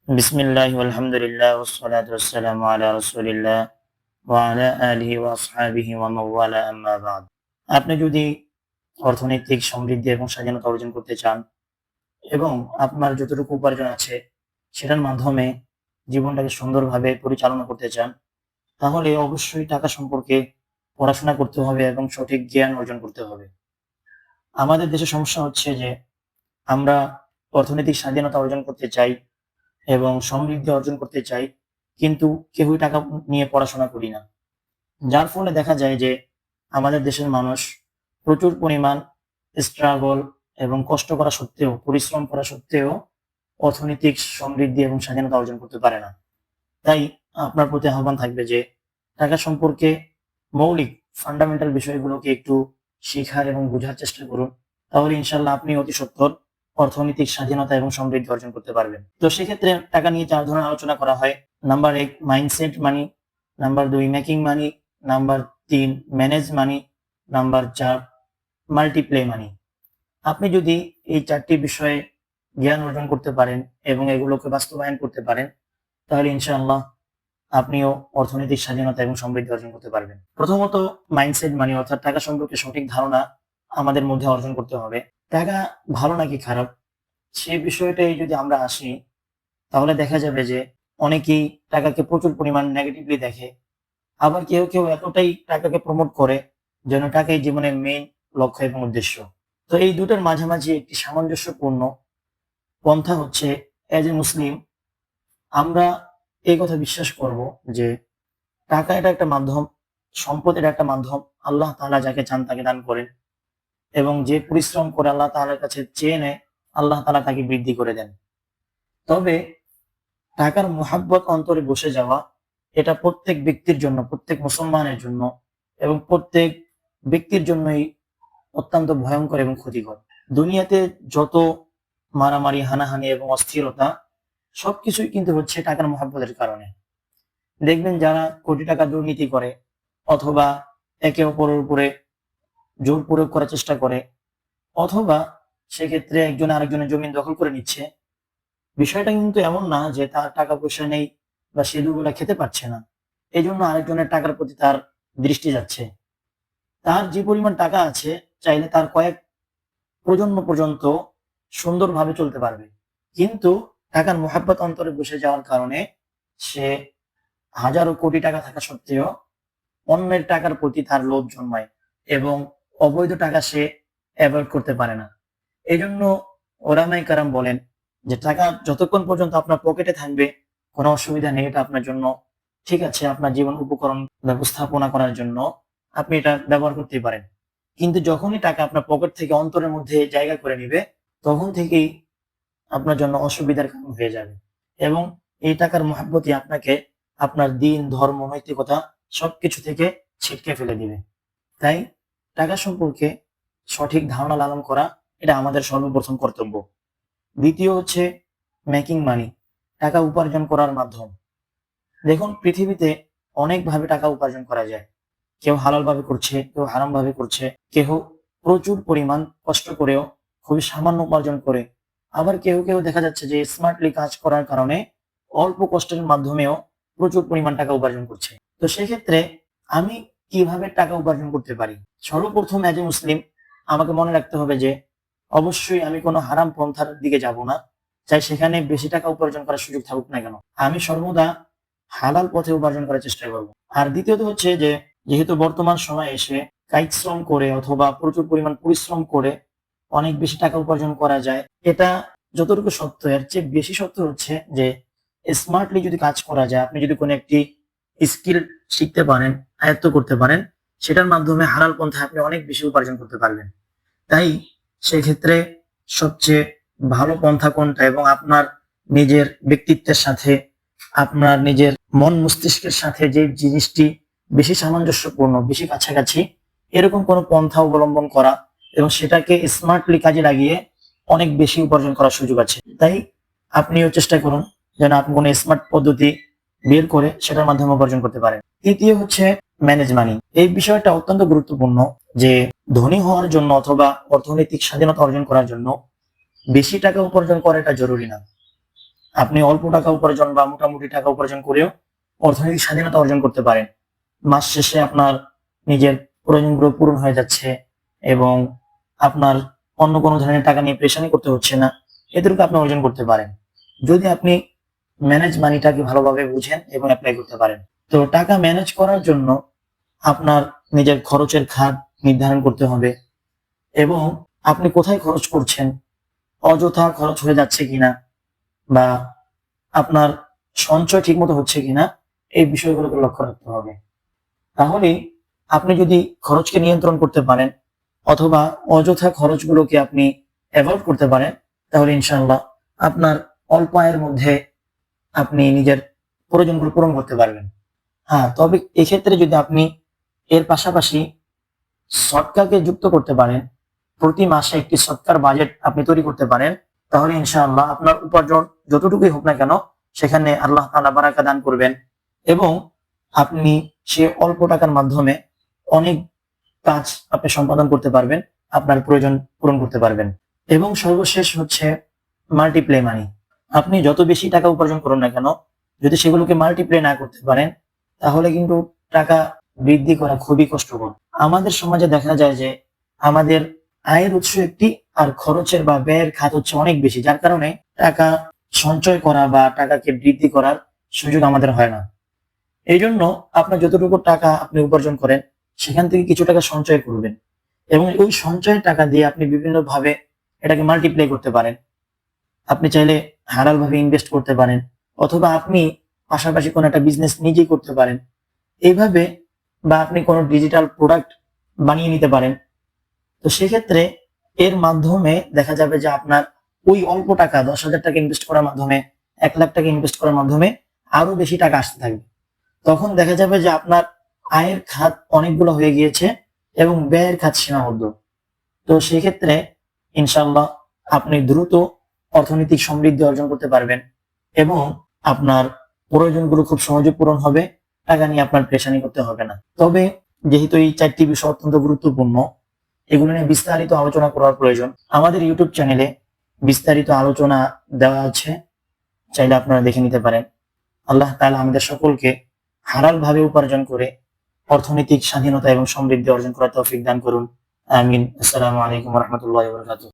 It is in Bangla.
বিসমিল্লাহি আলহামদুলিল্লাহ ওয়াসসালাতু ওয়াসসালামু আলা রাসূলিল্লাহ ওয়া আলা আলিহি ওয়া আসহাবিহি ওয়া মান ওয়ালা আম্মা বা'দ। আপনি যদি অর্থনৈতিক সমৃদ্ধি এবং স্বাধীনতা অর্জন করতে চান এবং আপনার যতটুকু উপার্জন আছে সেটার মাধ্যমে জীবনটাকে সুন্দরভাবে পরিচালনা করতে চান, তাহলে অবশ্যই টাকা সম্পর্কে পড়াশোনা করতে হবে এবং সঠিক জ্ঞান অর্জন করতে হবে। আমাদের দেশে সমস্যা হচ্ছে যে আমরা অর্থনৈতিক স্বাধীনতা অর্জন করতে চাই এবং সমৃদ্ধি অর্জন করতে চাই, কিন্তু কেউই টাকা নিয়ে পড়াশোনা করি না। যার ফলে দেখা যায় যে আমাদের দেশের মানুষ প্রচুর পরিমাণ স্ট্রাগল এবং কষ্ট করা সত্ত্বেও, পরিশ্রম করা সত্ত্বেও অর্থনৈতিক সমৃদ্ধি এবং স্বাধীনতা অর্জন করতে পারে না। তাই আপনার প্রতি আহ্বান থাকবে যে টাকা সম্পর্কে মৌলিক ফান্ডামেন্টাল বিষয়গুলোকে একটু শেখার এবং বোঝার চেষ্টা করুন। তাহলে ইনশাল্লাহ আপনি অতি সত্বর অর্থনৈতিক স্বাধীনতা এবং সমৃদ্ধি অর্জন করতে পারবেন। তো সেক্ষেত্রে টাকা নিয়ে 4 ধরনের আলোচনা করা হয়। Number 1 mindset money, number 2 making money, number 3 manage money, number 4 multiply money. আপনি যদি এই 4টি বিষয়ে জ্ঞান অর্জন করতে পারেন এবং এগুলোকে বাস্তবায়ন করতে পারেন, তাহলে ইনশাআল্লাহ আপনিও অর্থনৈতিক স্বাধীনতা এবং সমৃদ্ধি অর্জন করতে পারবেন। প্রথমত মাইন্ডসেট মানি অর্থাৎ টাকা সম্পর্কে সঠিক ধারণা আমাদের মধ্যে অর্জন করতে হবে। টাকা ভালো নাকি খারাপ সেই বিষয়টাই যদি আমরা আসি, তাহলে দেখা যাবে যে অনেকেই টাকাকে প্রচুর পরিমাণ নেগেটিভলি দেখে। আবার কেউ কেউ এতটাই টাকাকে প্রমোট করে যেন টাকাই জীবনের মেইন লক্ষ্য এবং উদ্দেশ্য। তো এই দুটোর মাঝামাঝি একটি সামঞ্জস্যপূর্ণ পন্থা হচ্ছে, এজ এ মুসলিম আমরা এই কথা বিশ্বাস করব যে টাকা এটা একটা মাধ্যম, সম্পদ এটা একটা মাধ্যম। আল্লাহ তাআলা যাকে চান তাকে দান করেন এবং যে পরিশ্রম করে আল্লাহ তাআলার কাছে চেয়ে নেয়, আল্লাহ তাআলা তাকে বৃদ্ধি করে দেন। তবে টাকার মোহাব্বত অন্তরে বসে যাওয়া, এটা প্রত্যেক ব্যক্তির জন্য, প্রত্যেক মুসলমানের জন্য এবং প্রত্যেক ব্যক্তির জন্যই অত্যন্ত ভয়ঙ্কর এবং ক্ষতিকর। দুনিয়াতে যত মারামারি, হানাহানি এবং অস্থিরতা সবকিছুই কিন্তু হচ্ছে টাকার মোহাব্বতের কারণে। দেখবেন যারা কোটি টাকা দুর্নীতি করে অথবা একে অপরের উপরে জোর প্রয়োগ করার চেষ্টা করে অথবা সেক্ষেত্রে একজন আরেকজনের জমি দখল করে নিচ্ছে, বিষয়টা কিন্তু এমন না যে তার টাকা পয়সা নেই বা সে দুবেলা খেতে পারছে না, এই জন্য আরেকজনের টাকার প্রতি তার দৃষ্টি যাচ্ছে। তার যে পরিমাণ টাকা আছে চাইলে তার কয়েক প্রজন্ম পর্যন্ত সুন্দরভাবে চলতে পারবে, কিন্তু টাকার মোহাব্বত অন্তরে বসে যাওয়ার কারণে সে হাজারো কোটি টাকা থাকা সত্ত্বেও অন্যের টাকার প্রতি তার লোভ জন্মায় এবং অবৈধ টাকা সে অ্যাভয়েড করতে পারে না। এই জন্য ওলামায়ে কেরাম বলেন যে টাকা যতক্ষণ পর্যন্ত আপনার পকেটে থাকবে কোনো অসুবিধা নেই, এটা আপনার জন্য ঠিক আছে, আপনার জীবন উপকরণ ব্যবস্থাপনা করার জন্য আপনি এটা ব্যবহার করতেই পারেন। কিন্তু যখনই টাকা আপনার পকেট থেকে অন্তরের মধ্যে জায়গা করে নিবে, তখন থেকেই আপনার জন্য অসুবিধার কারণ হয়ে যাবে এবং এই টাকার মহাব্বতই আপনাকে আপনার দিন, ধর্ম, নৈতিকতা সবকিছু থেকে ছিটকে ফেলে দিবে। তাই টাকা সম্পর্কে সঠিক ধারণা লালন করা এটা আমাদের সর্বপ্রথম কর্তব্য। দ্বিতীয় হচ্ছে মেকিং মানি, টাকা উপার্জন করার মাধ্যম। দেখুন পৃথিবীতে অনেকভাবে টাকা উপার্জন করা যায়। কেউ হালাল ভাবে করছে, কেউ হারাম ভাবে করছে, কেউ প্রচুর পরিমাণ কষ্ট করেও খুবই সামান্য উপার্জন করে, আবার কেউ কেউ দেখা যাচ্ছে যে স্মার্টলি কাজ করার কারণে অল্প কষ্টের মাধ্যমেও প্রচুর পরিমাণ টাকা উপার্জন করছে। তো সেক্ষেত্রে আমি কিভাবে টাকা উপার্জন করতে পারি? সর্বপ্রথম এজ এ মুসলিম আমাকে মনে রাখতে হবে যে অবশ্যই আমি কোনো হারাম পন্থার দিকে যাব না, চাই সেখানে বেশি টাকা উপার্জন করার সুযোগ থাকুক না কেন, আমি সর্বদা হালাল পথে উপার্জন করার চেষ্টা করব। আর দ্বিতীয়ত হচ্ছে যে যেহেতু বর্তমান সময়ে এসে কায়িক শ্রম করে অথবা প্রচুর পরিমাণ পরিশ্রম করে অনেক বেশি টাকা উপার্জন করা যায়, এটা যতটুকু সত্য এর চেয়ে বেশি সত্য হচ্ছে যে স্মার্টলি যদি কাজ করা যায়, আপনি যদি কোনো একটি স্কিল শিখতে পারেন, আয়ত্ত করতে পারেন, সেটার মাধ্যমে হালাল পন্থায় আপনি অনেক বেশি উপার্জন করতে পারবেন। তাই সেক্ষেত্রে সবচেয়ে ভালো পন্থা কোনটা এবং আপনার নিজের ব্যক্তিত্বের সাথে, আপনার নিজের মন মস্তিষ্কের সাথে যে জিনিসটি বেশি সামঞ্জস্যপূর্ণ, বেশি কাছাকাছি, এরকম কোনো পন্থা অবলম্বন করা এবং সেটাকে স্মার্টলি কাজে লাগিয়ে অনেক বেশি উপার্জন করার সুযোগ আছে। তাই আপনিও চেষ্টা করুন যেন আপনি কোনো স্মার্ট পদ্ধতি বের করে সেটার মাধ্যমে উপার্জন করতে পারেন। তৃতীয় হচ্ছে ম্যানেজ মানি। এই বিষয়টা অত্যন্ত গুরুত্বপূর্ণ যে ধনী হওয়ার জন্য অথবা অর্থনৈতিক স্বাধীনতা অর্জন করার জন্য বেশি টাকা উপার্জন করা এটা জরুরি না। আপনি অল্প টাকা উপার্জন বা মোটামুটি টাকা উপার্জন করেও অর্থনৈতিক স্বাধীনতা অর্জন করতে পারেন। মাস শেষে আপনার নিজের প্রয়োজনগুলো পূরণ হয়ে যাচ্ছে এবং আপনার অন্য কোনো ধরনের টাকা নিয়ে পেরেশানি করতে হচ্ছে না, এতটুকু আপনি অর্জন করতে পারেন যদি আপনি ম্যানেজ মানিটাকে ভালোভাবে বুঝেন এবং অ্যাপ্লাই করতে পারেন। তো টাকা ম্যানেজ করার জন্য আপনার নিজের খরচের খাত নির্ধারণ করতে হবে এবং আপনি কোথায় খরচ করছেন, অযথা খরচ হয়ে যাচ্ছে কিনা বা আপনার সঞ্চয় ঠিকমতো হচ্ছে কিনা, এই বিষয়গুলোকে লক্ষ্য রাখতে হবে। তাহলে আপনি যদি খরচকে নিয়ন্ত্রণ করতে পারেন অথবা অযথা খরচগুলোকে আপনি অ্যাভয়েড করতে পারেন, তাহলে ইনশাআল্লাহ আপনার অল্প আয়ের মধ্যে আপনি নিজের প্রয়োজনগুলো পূরণ করতে পারবেন। হ্যাঁ, তবে এক্ষেত্রে যদি আপনি এর পাশাপাশি সদকাকে যুক্ত করতে পারেন, প্রতি মাসে একটি সদকার বাজেট আপনি তৈরি করতে পারেন, তাহলে ইনশাআল্লাহ আপনার উপার্জন যতটুকুই হোক না কেন সেখানে আল্লাহ তাআলা বারাকা দান করবেন এবং আপনি সে অল্প টাকার মাধ্যমে অনেক কাজ আপনি সম্পাদন করতে পারবেন, আপনার প্রয়োজন পূরণ করতে পারবেন। এবং সর্বশেষ হচ্ছে মাল্টিপ্লে মানি। আপনি যত বেশি টাকা উপার্জন করুন না কেন, যদি সেগুলোকে মাল্টিপ্লে না করতে পারেন, তাহলে কিন্তু টাকা বৃদ্ধি করা খুবই কষ্টকর। আমাদের সমাজে দেখা যায় যে আমাদের আয়ের উৎস একটি আর খরচের বা ব্যয়ের খাত হচ্ছে অনেক বেশি, যার কারণে টাকা সঞ্চয় করা বা টাকাকে বৃদ্ধি করার সুযোগ আমাদের হয় না। এই জন্য আপনার যতটুকু টাকা আপনি উপার্জন করেন সেখান থেকে কিছু টাকা সঞ্চয় করবেন এবং ওই সঞ্চয়ের টাকা দিয়ে আপনি বিভিন্ন ভাবে এটাকে মাল্টিপ্লাই করতে পারেন। আপনি চাইলে হালাল ভাবে ইনভেস্ট করতে পারেন অথবা আপনি পাশাপাশি কোনো একটা বিজনেস নিজেই করতে পারেন এইভাবে, বা আপনি কোনো ডিজিটাল প্রোডাক্ট বানিয়ে নিতে পারেন। তো সেক্ষেত্রে এর মাধ্যমে দেখা যাবে যে আপনার ওই অল্প টাকা 10,000 টাকা ইনভেস্ট করার মাধ্যমে, 1 লাখ টাকা ইনভেস্ট করার মাধ্যমে আরো বেশি টাকা আসতে থাকবে। তখন দেখা যাবে যে আপনার আয়ের খাত অনেকগুলো হয়ে গিয়েছে এবং ব্যয়ের খাত সীমাবদ্ধ। তো সেক্ষেত্রে ইনশাআল্লাহ আপনি দ্রুত অর্থনৈতিক সমৃদ্ধি অর্জন করতে পারবেন এবং আপনার প্রয়োজনগুলো খুব সহজে পূরণ হবে, টাকা নিয়ে আপনার পেরেশানি করতে হবে না। তবে যেহেতু এই 4টি বিষয় অত্যন্ত গুরুত্বপূর্ণ, এগুলো নিয়ে বিস্তারিত আলোচনা করার প্রয়োজন। আমাদের ইউটিউব চ্যানেলে বিস্তারিত আলোচনা দেওয়া আছে, চাইলে আপনারা দেখে নিতে পারেন। আল্লাহ তাআলা আমাদের সকলকে হালাল ভাবে উপার্জন করে অর্থনৈতিক স্বাধীনতা এবং সমৃদ্ধি অর্জন করার তৌফিক দান করুন। আমিন। আসসালামু আলাইকুম ওয়া রাহমাতুল্লাহি ওয়া বারাকাতুহু।